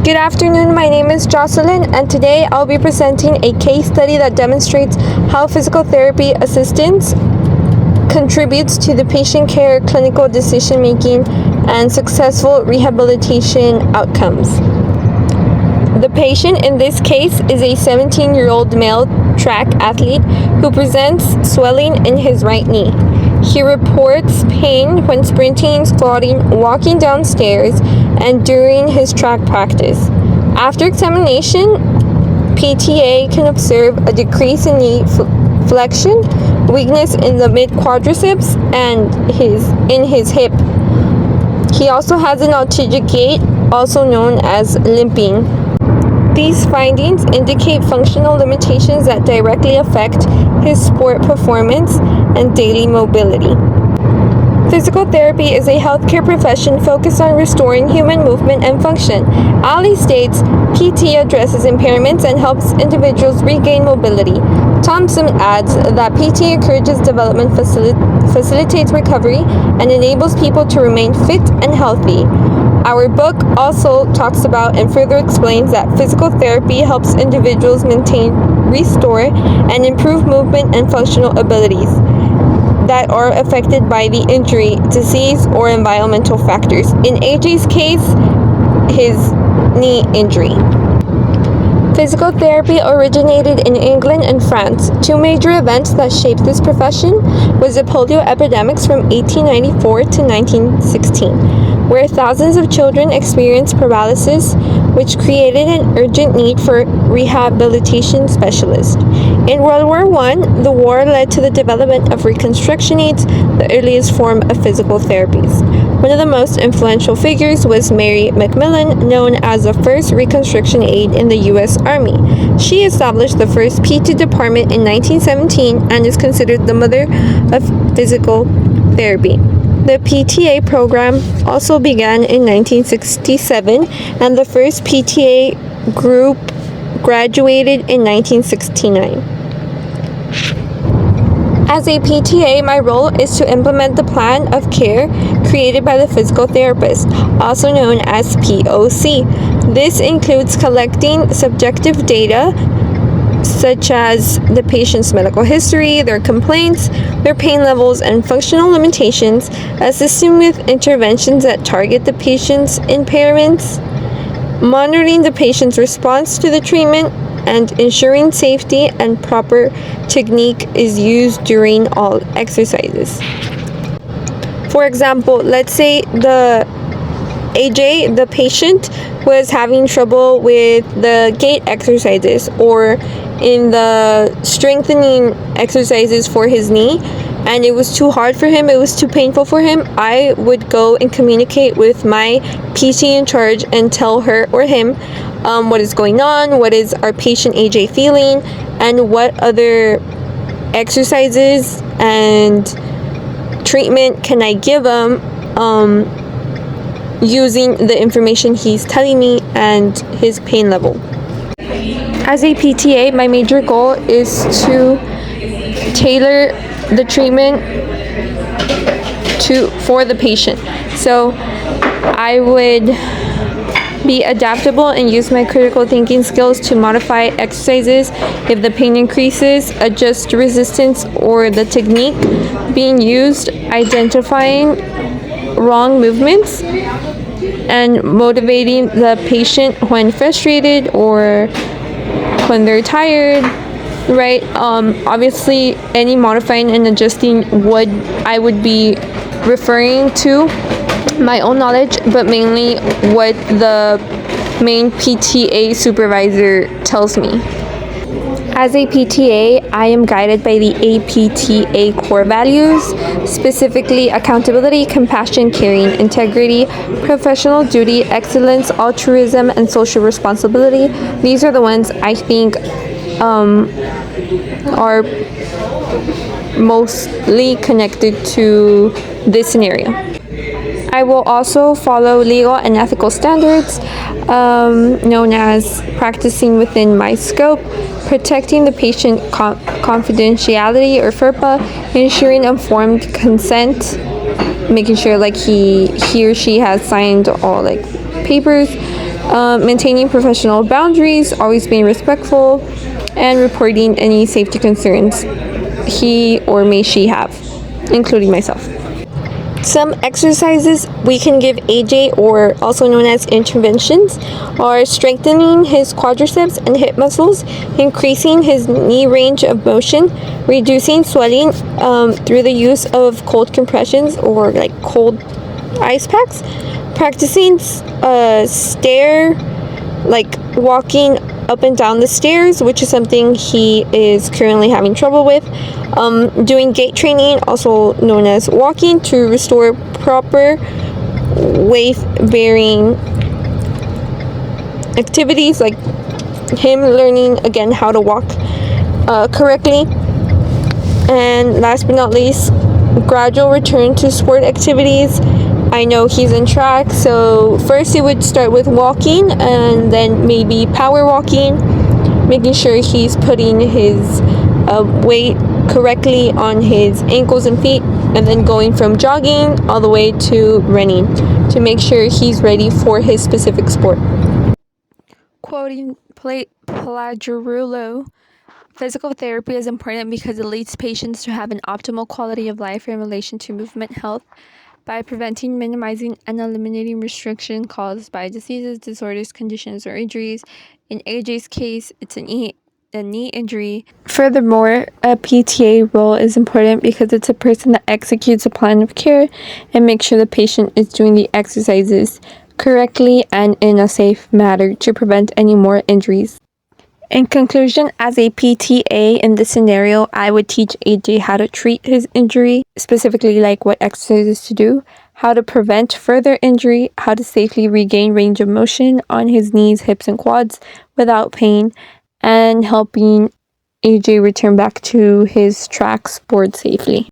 Good afternoon, my name is Jocelyn, and today I'll be presenting a case study that demonstrates how physical therapy assistance contributes to the patient care, clinical decision making, and successful rehabilitation outcomes. The patient in this case is a 17-year-old male track athlete who presents swelling in his right knee. He reports pain when sprinting, squatting, walking downstairs, and during his track practice. After examination, PTHA can observe a decrease in knee flexion, weakness in the mid-quadriceps, and in his hip. He also has an altigid gait, also known as limping. These findings indicate functional limitations that directly affect his sport performance and daily mobility. Physical therapy is a healthcare profession focused on restoring human movement and function. Ali states, PT addresses impairments and helps individuals regain mobility. Thompson adds that PT encourages development, facilitates recovery, and enables people to remain fit and healthy. Our book also talks about and further explains that physical therapy helps individuals maintain, restore, and improve movement and functional abilities that are affected by the injury, disease, or environmental factors. In AJ's case, his knee injury. Physical therapy originated in England and France. Two major events that shaped this profession was the polio epidemics from 1894 to 1916, where thousands of children experienced paralysis, which created an urgent need for rehabilitation specialists. In World War I, the war led to the development of reconstruction aids, the earliest form of physical therapies. One of the most influential figures was Mary Macmillan, known as the first reconstruction aide in the U.S. Army. She established the first PT department in 1917 and is considered the mother of physical therapy. The PTHA program also began in 1967, and the first PTHA group graduated in 1969. As a PTHA, my role is to implement the plan of care created by the physical therapist, also known as POC. This includes collecting subjective data such as the patient's medical history, their complaints, their pain levels, and functional limitations, assisting with interventions that target the patient's impairments, monitoring the patient's response to the treatment, and ensuring safety and proper technique is used during all exercises. For example, let's say the patient was having trouble with the gait exercises or in the strengthening exercises for his knee, and it was too hard for him, it was too painful for him. I would go and communicate with my PT in charge and tell her or him what is going on, what is our patient AJ feeling, and what other exercises and treatment can I give him using the information he's telling me and his pain level. As a PTA, my major goal is to tailor the treatment for the patient. So I would be adaptable and use my critical thinking skills to modify exercises if the pain increases, adjust resistance or the technique being used, identifying wrong movements, and motivating the patient when frustrated or when they're tired, right? Obviously, any modifying and adjusting I would be referring to my own knowledge, but mainly what the main PTA supervisor tells me. As a PTA, I am guided by the APTA core values, specifically accountability, compassion, caring, integrity, professional duty, excellence, altruism, and social responsibility. These are the ones I think are mostly connected to this scenario. I will also follow legal and ethical standards, known as practicing within my scope, protecting the patient confidentiality or FERPA, ensuring informed consent, making sure like he or she has signed all like papers, maintaining professional boundaries, always being respectful, and reporting any safety concerns he or may she have, including myself. Some exercises we can give AJ, or also known as interventions, are strengthening his quadriceps and hip muscles, increasing his knee range of motion, reducing swelling through the use of cold compressions or like cold ice packs, practicing walking up and down the stairs, which is something he is currently having trouble with. Doing gait training, also known as walking, to restore proper weight-bearing activities, like him learning again how to walk correctly. And last but not least, gradual return to sport activities. I know he's in track, so first he would start with walking and then maybe power walking, making sure he's putting his weight correctly on his ankles and feet, and then going from jogging all the way to running to make sure he's ready for his specific sport. Quoting Plagiarulo, physical therapy is important because it leads patients to have an optimal quality of life in relation to movement health by preventing, minimizing, and eliminating restriction caused by diseases, disorders, conditions, or injuries. In AJ's case, it's a knee injury. Furthermore, a PTA role is important because it's a person that executes a plan of care and makes sure the patient is doing the exercises correctly and in a safe manner to prevent any more injuries. In conclusion, as a PTA in this scenario, I would teach AJ how to treat his injury, specifically like what exercises to do, how to prevent further injury, how to safely regain range of motion on his knees, hips, and quads without pain, and helping AJ return back to his track sport safely.